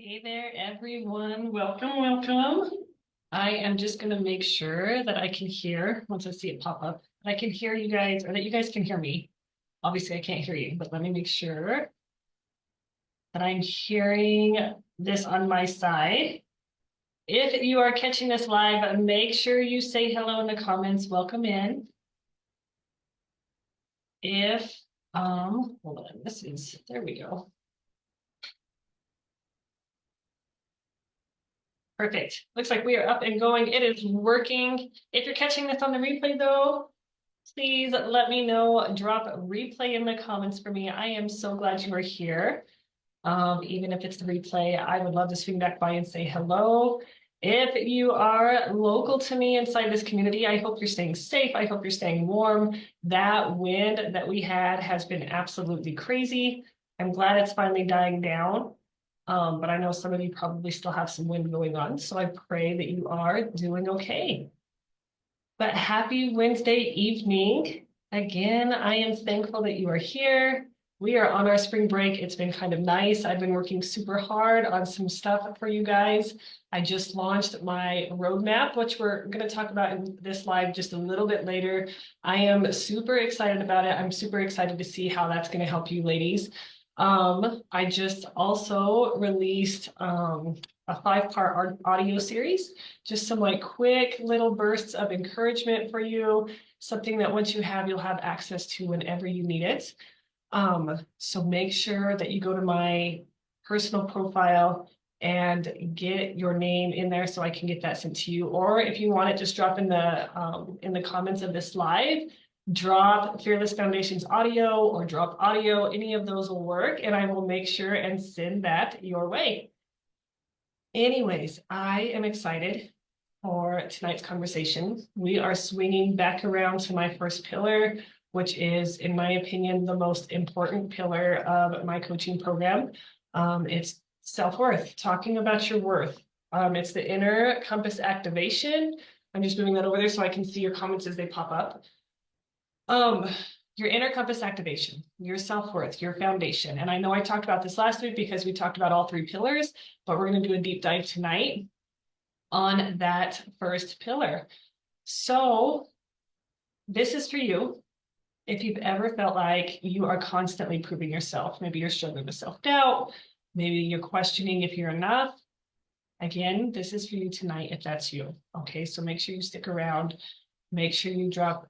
Hey there, everyone. Welcome, welcome. I am just going to make sure that I can hear, once I see it pop up, that I can hear you guys, or that you guys can hear me. Obviously, I can't hear you, but let me make sure that I'm hearing this on my side. If you are catching this live, make sure you say hello in the comments. Welcome in. If, hold on, there we go. Perfect. Looks like we are up and going. It is working. If you're catching this on the replay though, please let me know. Drop a replay in the comments for me. I am so glad you are here. Even if it's the replay, I would love to swing back by and say hello. If you are local to me inside this community, I hope you're staying safe. I hope you're staying warm. That wind that we had has been absolutely crazy. I'm glad it's finally dying down. But I know some of you probably still have some wind going on, so I pray that you are doing okay. But happy Wednesday evening. Again, I am thankful that you are here. We are on our spring break. It's been kind of nice. I've been working super hard on some stuff for you guys. I just launched my roadmap, which we're going to talk about in this live just a little bit later. I am super excited about it. I'm super excited to see how that's going to help you ladies. I just also released a 5-part audio series, just some like quick little bursts of encouragement for you, something that once you have, you'll have access to whenever you need it. So make sure that you go to my personal profile and get your name in there so I can get that sent to you. Or if you want it, just drop in the comments of this live, drop Fearless Foundation's audio or drop audio. Any of those will work, and I will make sure and send that your way. Anyways, I am excited for tonight's conversation. We are swinging back around to my first pillar, which is, in my opinion, the most important pillar of my coaching program. It's self-worth, talking about your worth. It's the inner compass activation. I'm just moving that over there so I can see your comments as they pop up. Your inner compass activation, your self-worth, your foundation. And I know I talked about this last week because we talked about all 3 pillars, but we're going to do a deep dive tonight on that first pillar. So this is for you. If you've ever felt like you are constantly proving yourself, maybe you're struggling with self-doubt, maybe you're questioning if you're enough. Again, this is for you tonight if that's you. Okay, so make sure you stick around. Make sure you drop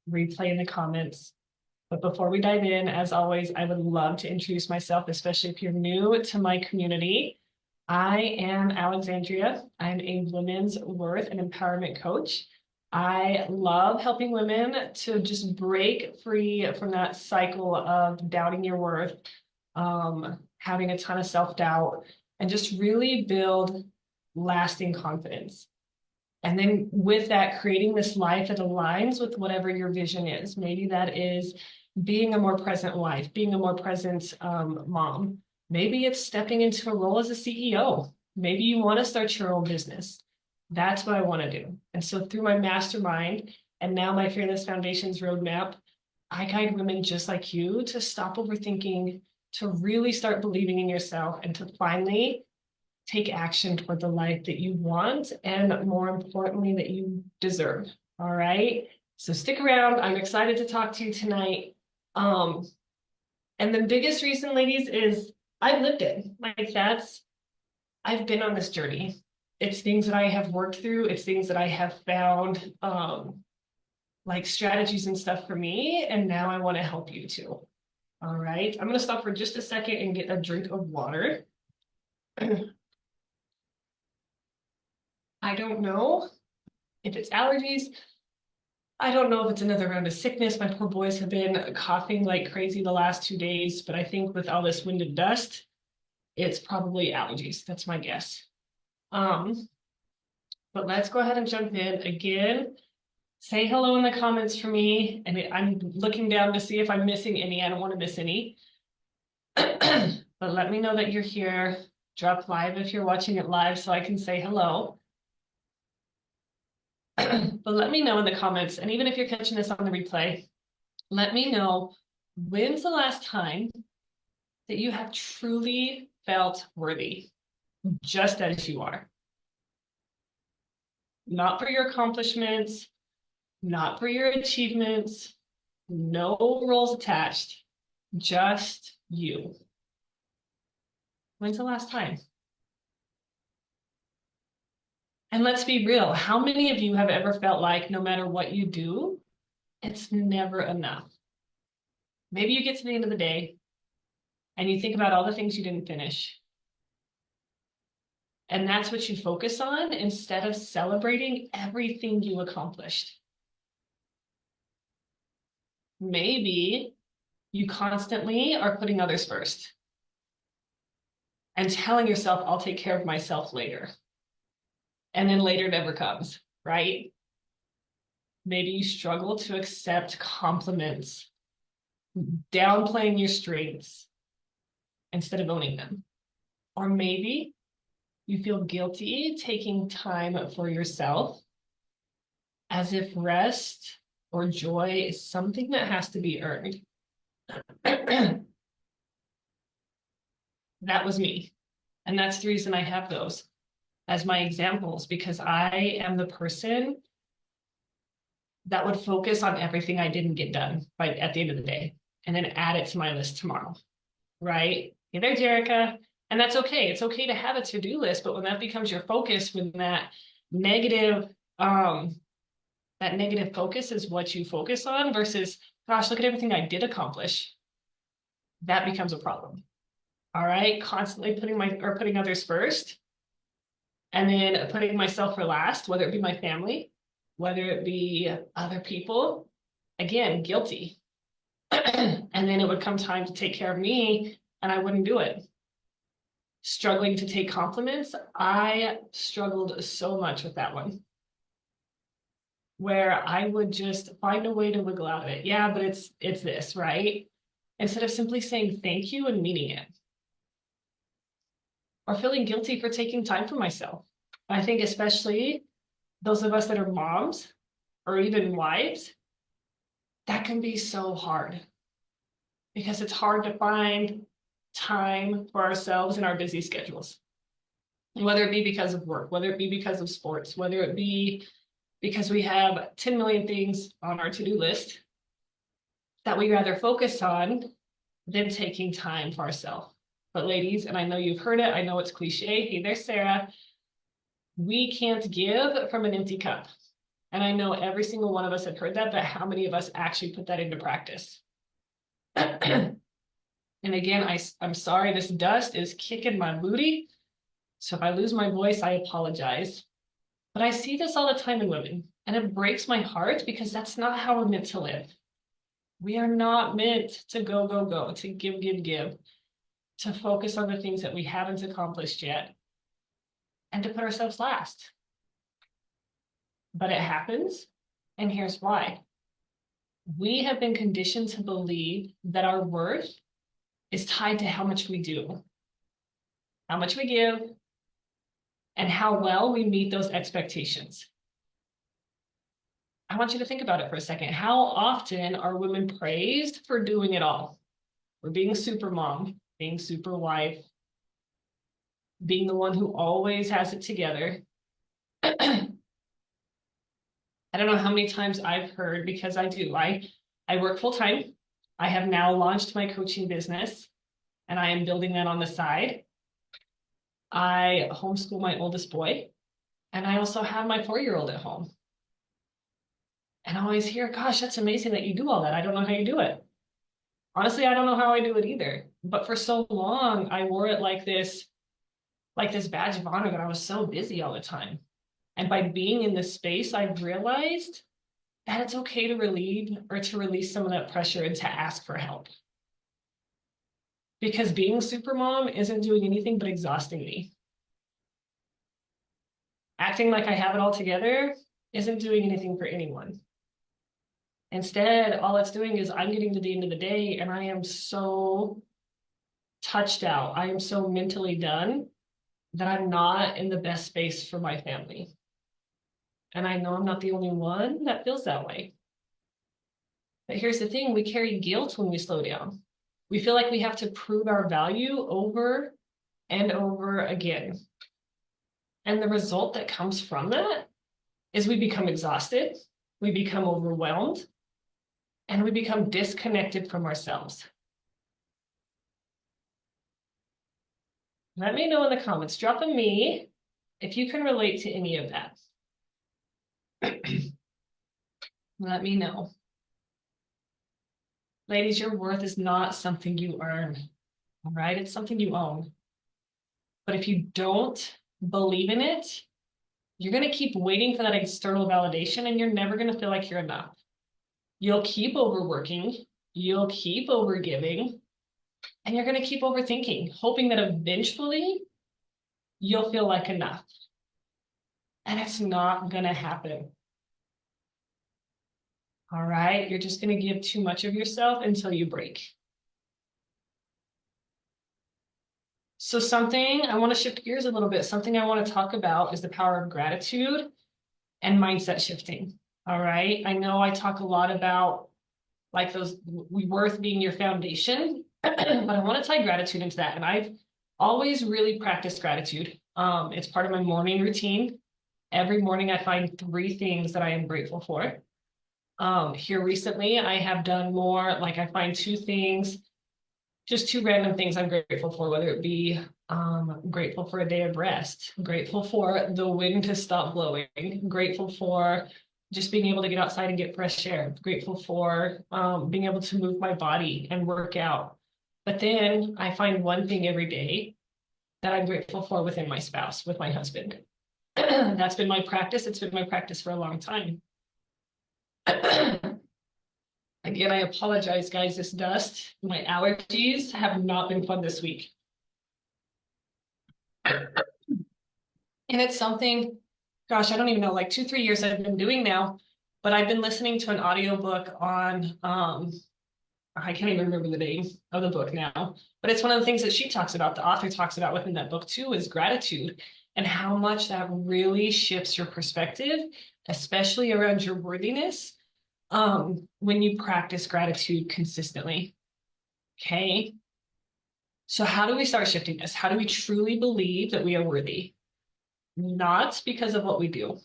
replay in the comments. But before we dive in, as always, I would love to introduce myself, especially if you're new to my community. I am Alexandria. I'm a women's worth and empowerment coach. I love helping women to just break free from that cycle of doubting your worth, having a ton of self-doubt, and just really build lasting confidence. And then with that, creating this life that aligns with whatever your vision is. Maybe that is being a more present wife, being a more present mom. Maybe it's stepping into a role as a CEO. Maybe you want to start your own business. That's what I want to do. And so through my mastermind and now my Fearless Foundations roadmap, I guide women just like you to stop overthinking, to really start believing in yourself, and to finally take action toward the life that you want and, more importantly, that you deserve. All right, so stick around. I'm excited to talk to you tonight. And the biggest reason, ladies, is I've lived it. I've been on this journey. It's things that I have worked through. It's things that I have found like strategies and stuff for me, and now I want to help you too. All right, I'm going to stop for just a second and get a drink of water. I don't know if it's allergies. I don't know if it's another round of sickness. My poor boys have been coughing like crazy the last 2 days, but I think with all this wind and dust, it's probably allergies. That's my guess. But let's go ahead and jump in. Again, say hello in the comments for me. And I'm looking down to see if I'm missing any. I don't want to miss any. But let me know that you're here. Drop live if you're watching it live so I can say hello. But let me know in the comments, and even if you're catching this on the replay, let me know, when's the last time that you have truly felt worthy, just as you are. Not for your accomplishments, not for your achievements, no roles attached, just you. When's the last time? And let's be real, how many of you have ever felt like no matter what you do, it's never enough? Maybe you get to the end of the day and you think about all the things you didn't finish. And that's what you focus on instead of celebrating everything you accomplished. Maybe you constantly are putting others first and telling yourself, I'll take care of myself later. And then later never comes, right? Maybe you struggle to accept compliments, downplaying your strengths instead of owning them. Or maybe you feel guilty taking time for yourself as if rest or joy is something that has to be earned. That was me. And that's the reason I have those as my examples, because I am the person that would focus on everything I didn't get done at the end of the day and then add it to my list tomorrow, right? Hey there, Jerica. And that's okay. It's okay to have a to-do list, but when that becomes your focus, when negative, that negative focus is what you focus on versus, gosh, look at everything I did accomplish, that becomes a problem. All right, constantly putting others first and then putting myself for last, whether it be my family, whether it be other people, again, guilty. And then it would come time to take care of me and I wouldn't do it. Struggling to take compliments, I struggled so much with that one, where I would just find a way to wiggle out of it. Yeah, but it's this, right? Instead of simply saying thank you and meaning it. Or feeling guilty for taking time for myself. I think especially those of us that are moms or even wives, that can be so hard because it's hard to find time for ourselves in our busy schedules. Whether it be because of work, whether it be because of sports, whether it be because we have 10 million things on our to-do list that we rather focus on than taking time for ourselves. But ladies, and I know you've heard it, I know it's cliche. Hey there, Sarah. We can't give from an empty cup. And I know every single one of us have heard that, but how many of us actually put that into practice? And again, I'm sorry, this dust is kicking my booty. So if I lose my voice, I apologize. But I see this all the time in women, and it breaks my heart because that's not how we're meant to live. We are not meant to go, go, go, to give, give, give, to focus on the things that we haven't accomplished yet, and to put ourselves last. But it happens, and here's why. We have been conditioned to believe that our worth is tied to how much we do, how much we give, and how well we meet those expectations. I want you to think about it for a second. How often are women praised for doing it all? For being super mom, being super wife, being the one who always has it together. I don't know how many times I've heard, because I do. I work full time. I have now launched my coaching business and I am building that on the side. I homeschool my oldest boy and I also have my 4-year-old at home. And I always hear, gosh, that's amazing that you do all that. I don't know how you do it. Honestly, I don't know how I do it either. But for so long, I wore it like this badge of honor that I was so busy all the time. And by being in this space, I've realized that it's okay to relieve or to release some of that pressure and to ask for help. Because being super mom isn't doing anything but exhausting me. Acting like I have it all together isn't doing anything for anyone. Instead, all it's doing is I'm getting to the end of the day and I am so touched out. I am so mentally done that I'm not in the best space for my family. And I know I'm not the only one that feels that way. But here's the thing, we carry guilt when we slow down. We feel like we have to prove our value over and over again. And the result that comes from that is we become exhausted, we become overwhelmed, and we become disconnected from ourselves. Let me know in the comments, drop a me if you can relate to any of that. Let me know. Ladies, your worth is not something you earn, all right? It's something you own. But if you don't believe in it, you're going to keep waiting for that external validation and you're never going to feel like you're enough. You'll keep overworking, you'll keep overgiving, and you're going to keep overthinking, hoping that eventually you'll feel like enough. And it's not going to happen. All right, you're just going to give too much of yourself until you break. So something I want to shift gears a little bit. Something I want to talk about is the power of gratitude and mindset shifting. All right, I know I talk a lot about like those worth being your foundation, but I want to tie gratitude into that. And I've always really practiced gratitude. It's part of my morning routine. Every morning I find 3 things that I am grateful for. Here recently, I have done more, like I find 2 things, just 2 random things I'm grateful for, whether it be grateful for a day of rest, grateful for the wind to stop blowing, grateful for just being able to get outside and get fresh air, grateful for being able to move my body and work out. But then I find 1 thing every day that I'm grateful for within my spouse, with my husband. That's been my practice. It's been my practice for a long time. Again, I apologize, guys. This dust, my allergies have not been fun this week. And it's something, gosh, I don't even know, like 2-3 years I've been doing now, but I've been listening to an audiobook on, I can't even remember the name of the book now, but it's one of the things that she talks about, the author talks about within that book too, is gratitude and how much that really shifts your perspective, especially around your worthiness, when you practice gratitude consistently. Okay. So how do we start shifting this? How do we truly believe that we are worthy? Not because of what we do,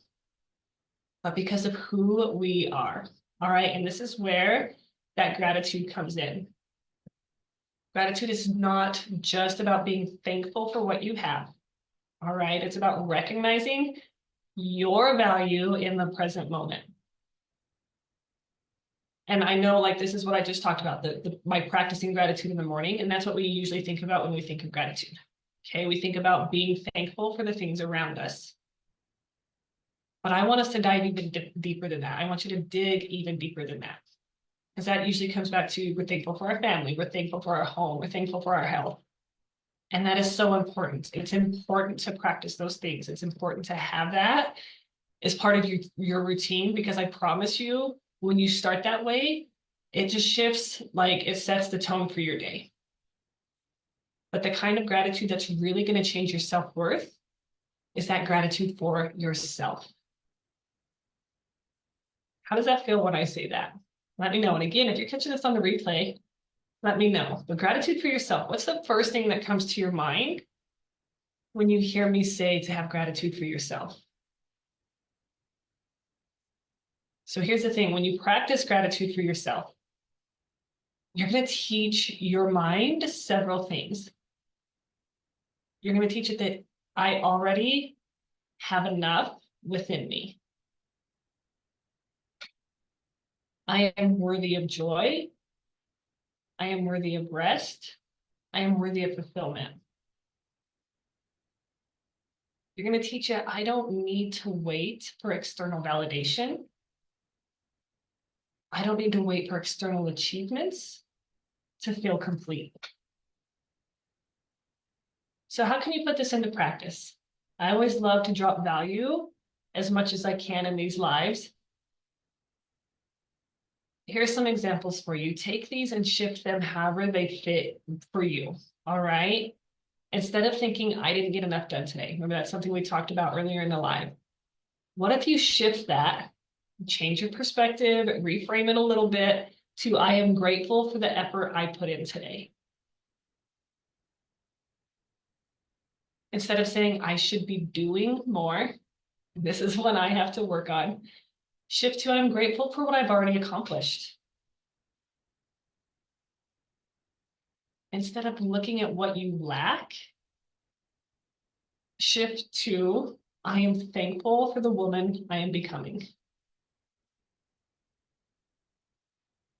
but because of who we are. All right. And this is where that gratitude comes in. Gratitude is not just about being thankful for what you have. All right. It's about recognizing your value in the present moment. And I know, like, this is what I just talked about, my practicing gratitude in the morning. And that's what we usually think about when we think of gratitude. Okay, we think about being thankful for the things around us. But I want us to dive even deeper than that. I want you to dig even deeper than that. Because that usually comes back to we're thankful for our family, we're thankful for our home, we're thankful for our health. And that is so important. It's important to practice those things. It's important to have that as part of your routine, because I promise you, when you start that way, it just shifts, like it sets the tone for your day. But the kind of gratitude that's really going to change your self-worth is that gratitude for yourself. How does that feel when I say that? Let me know. And again, if you're catching this on the replay, let me know. But gratitude for yourself, what's the first thing that comes to your mind when you hear me say to have gratitude for yourself? So here's the thing, when you practice gratitude for yourself, you're going to teach your mind several things. You're going to teach it that I already have enough within me. I am worthy of joy. I am worthy of rest. I am worthy of fulfillment. You're going to teach it, I don't need to wait for external validation. I don't need to wait for external achievements to feel complete. So how can you put this into practice? I always love to drop value as much as I can in these lives. Here's some examples for you. Take these and shift them however they fit for you, all right? Instead of thinking, I didn't get enough done today. Remember, that's something we talked about earlier in the live. What if you shift that, change your perspective, reframe it a little bit to, I am grateful for the effort I put in today. Instead of saying, I should be doing more, this is what I have to work on. Shift to, I'm grateful for what I've already accomplished. Instead of looking at what you lack, shift to, I am thankful for the woman I am becoming.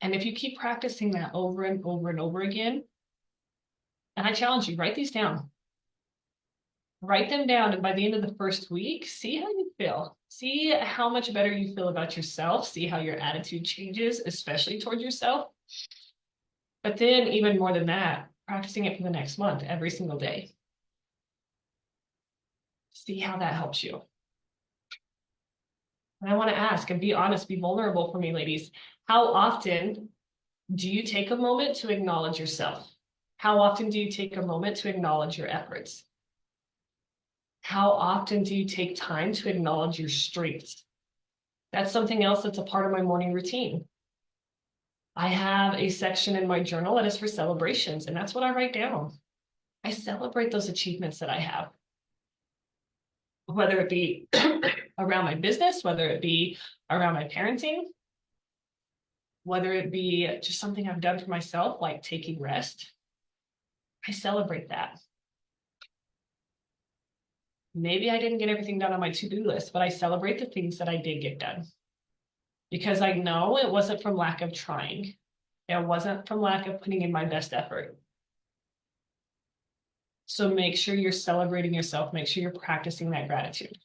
And if you keep practicing that over and over and over again, and I challenge you, write these down. Write them down, and by the end of the first week, see how you feel. See how much better you feel about yourself. See how your attitude changes, especially towards yourself. But then even more than that, practicing it for the next month, every single day. See how that helps you. And I want to ask, and be honest, be vulnerable for me, ladies. How often do you take a moment to acknowledge yourself? How often do you take a moment to acknowledge your efforts? How often do you take time to acknowledge your strengths? That's something else that's a part of my morning routine. I have a section in my journal that is for celebrations, and that's what I write down. I celebrate those achievements that I have, whether it be around my business, whether it be around my parenting, whether it be just something I've done for myself, like taking rest. I celebrate that. Maybe I didn't get everything done on my to-do list, but I celebrate the things that I did get done. Because I know it wasn't from lack of trying. It wasn't from lack of putting in my best effort. So make sure you're celebrating yourself. Make sure you're practicing that gratitude.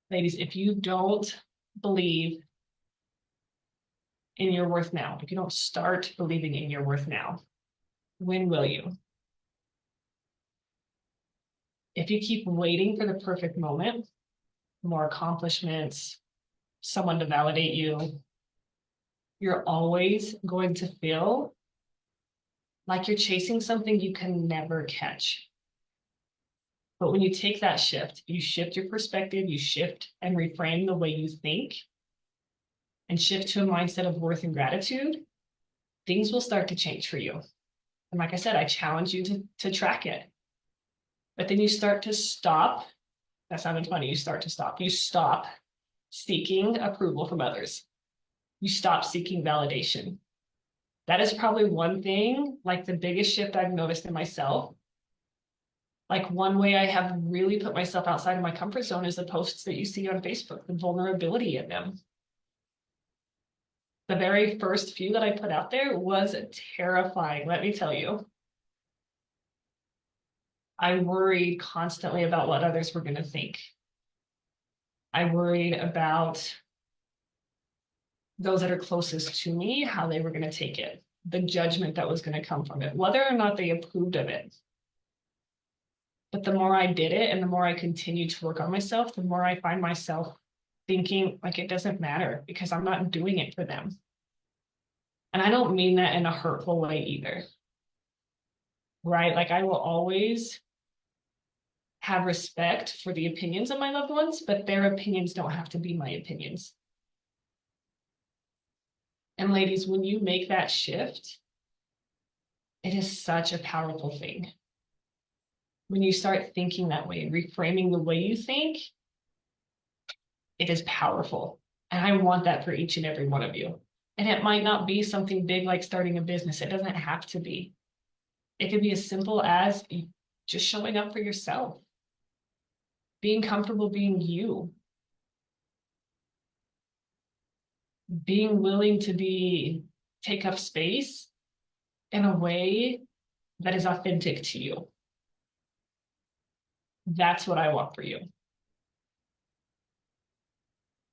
Ladies, if you don't believe in your worth now, if you don't start believing in your worth now, when will you? If you keep waiting for the perfect moment, more accomplishments, someone to validate you, you're always going to feel like you're chasing something you can never catch. But when you take that shift, you shift your perspective, you shift and reframe the way you think, and shift to a mindset of worth and gratitude, things will start to change for you. And like I said, I challenge you to track it. But then you start to stop. That sounded funny. You start to stop. You stop seeking approval from others. You stop seeking validation. That is probably one thing, like the biggest shift I've noticed in myself. Like one way I have really put myself outside of my comfort zone is the posts that you see on Facebook, the vulnerability in them. The very first few that I put out there was terrifying, let me tell you. I worried constantly about what others were going to think. I worried about those that are closest to me, how they were going to take it, the judgment that was going to come from it, whether or not they approved of it. But the more I did it and the more I continued to work on myself, the more I find myself thinking like it doesn't matter because I'm not doing it for them. And I don't mean that in a hurtful way either, right? Like I will always have respect for the opinions of my loved ones, but their opinions don't have to be my opinions. And ladies, when you make that shift, it is such a powerful thing. When you start thinking that way, reframing the way you think, it is powerful. And I want that for each and every one of you. And it might not be something big like starting a business. It doesn't have to be. It could be as simple as just showing up for yourself, being comfortable being you, being willing to take up space in a way that is authentic to you. That's what I want for you.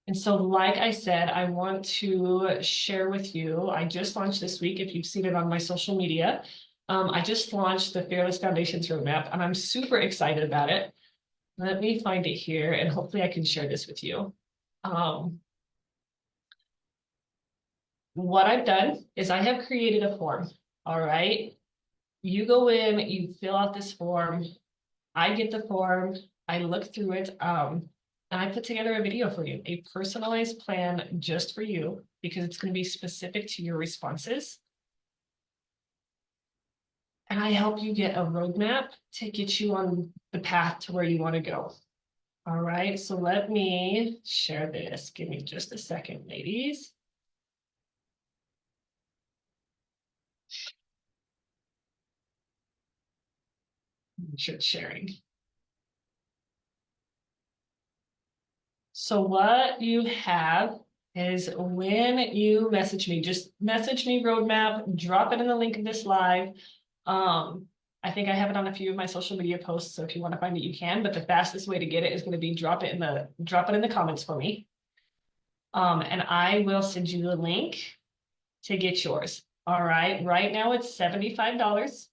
And so, like I said, I want to share with you, I just launched this week, if you've seen it on my social media, I just launched the Fearless Foundations Roadmap, and I'm super excited about it. Let me find it here, and hopefully I can share this with you. What I've done is I have created a form, all right? You go in, you fill out this form, I get the form, I look through it, and I put together a video for you, a personalized plan just for you, because it's going to be specific to your responses. and I help you get a roadmap to get you on the path to where you want to go. All right, so let me share this. Give me just a second, ladies. Make sure it's sharing. So what you have is when you message me, just message me roadmap, drop it in the link of this live. I think I have it on a few of my social media posts, so if you want to find it, you can. But the fastest way to get it is going to be drop it in the comments for me. And I will send you the link to get yours. All right. Right now it's $75.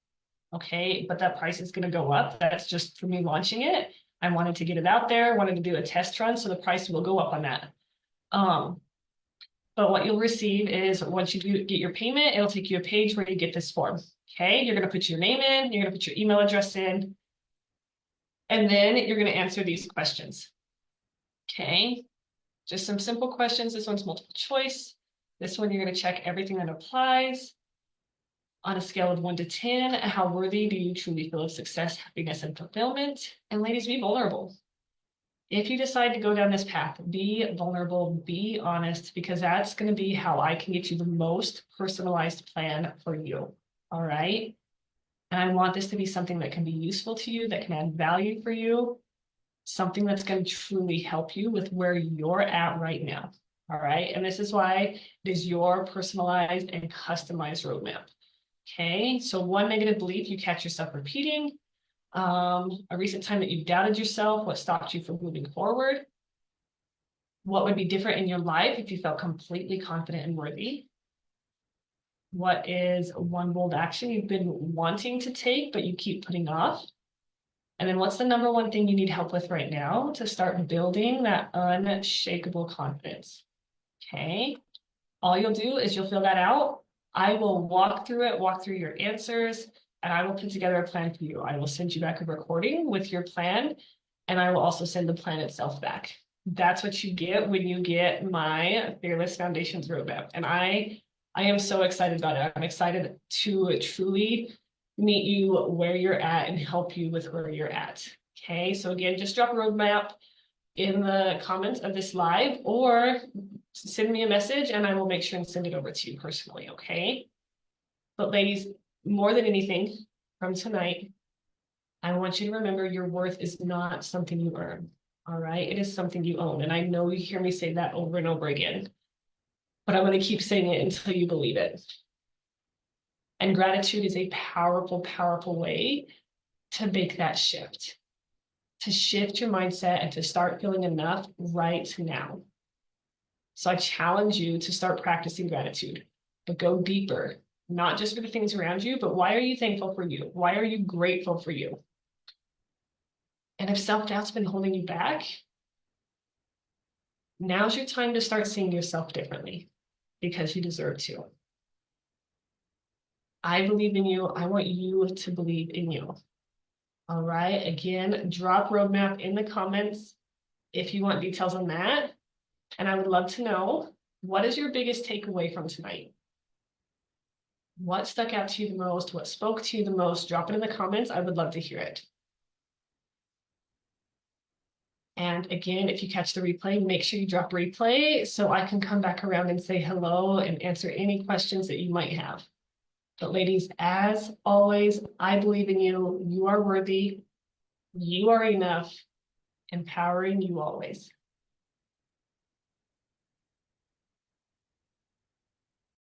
Okay, but that price is going to go up. That's just for me launching it. I wanted to get it out there, wanted to do a test run, so the price will go up on that. But what you'll receive is once you get your payment, it'll take you a page where you get this form. Okay, you're going to put your name in, you're going to put your email address in, and then you're going to answer these questions. Okay, just some simple questions. This one's multiple choice. This one, you're going to check everything that applies. On a scale of 1 to 10, how worthy do you truly feel of success, happiness, and fulfillment? And ladies, be vulnerable. If you decide to go down this path, be vulnerable, be honest, because that's going to be how I can get you the most personalized plan for you. All right. And I want this to be something that can be useful to you, that can add value for you, something that's going to truly help you with where you're at right now. All right. And this is why it is your personalized and customized roadmap. Okay, so one negative belief you catch yourself repeating, a recent time that you doubted yourself, what stopped you from moving forward, what would be different in your life if you felt completely confident and worthy, what is one bold action you've been wanting to take but you keep putting off, and then what's the number one thing you need help with right now to start building that unshakable confidence. Okay, all you'll do is you'll fill that out. I will walk through it, walk through your answers, and I will put together a plan for you. I will send you back a recording with your plan, and I will also send the plan itself back. That's what you get when you get my Fearless Foundations roadmap. And I am so excited about it. I'm excited to truly meet you where you're at and help you with where you're at. Okay, so again, just drop a roadmap in the comments of this live, or send me a message and I will make sure and send it over to you personally, okay? But ladies, more than anything from tonight, I want you to remember your worth is not something you earn, all right? It is something you own. And I know you hear me say that over and over again, but I'm going to keep saying it until you believe it. And gratitude is a powerful, powerful way to make that shift, to shift your mindset and to start feeling enough right now. So I challenge you to start practicing gratitude, but go deeper, not just for the things around you, but why are you thankful for you? Why are you grateful for you? And if self-doubt's been holding you back, now's your time to start seeing yourself differently, because you deserve to. I believe in you. I want you to believe in you. All right. Again, drop roadmap in the comments if you want details on that. And I would love to know, what is your biggest takeaway from tonight? What stuck out to you the most? What spoke to you the most? Drop it in the comments. I would love to hear it. And again, if you catch the replay, make sure you drop replay so I can come back around and say hello and answer any questions that you might have. But ladies, as always, I believe in you. You are worthy. You are enough. Empowering you always.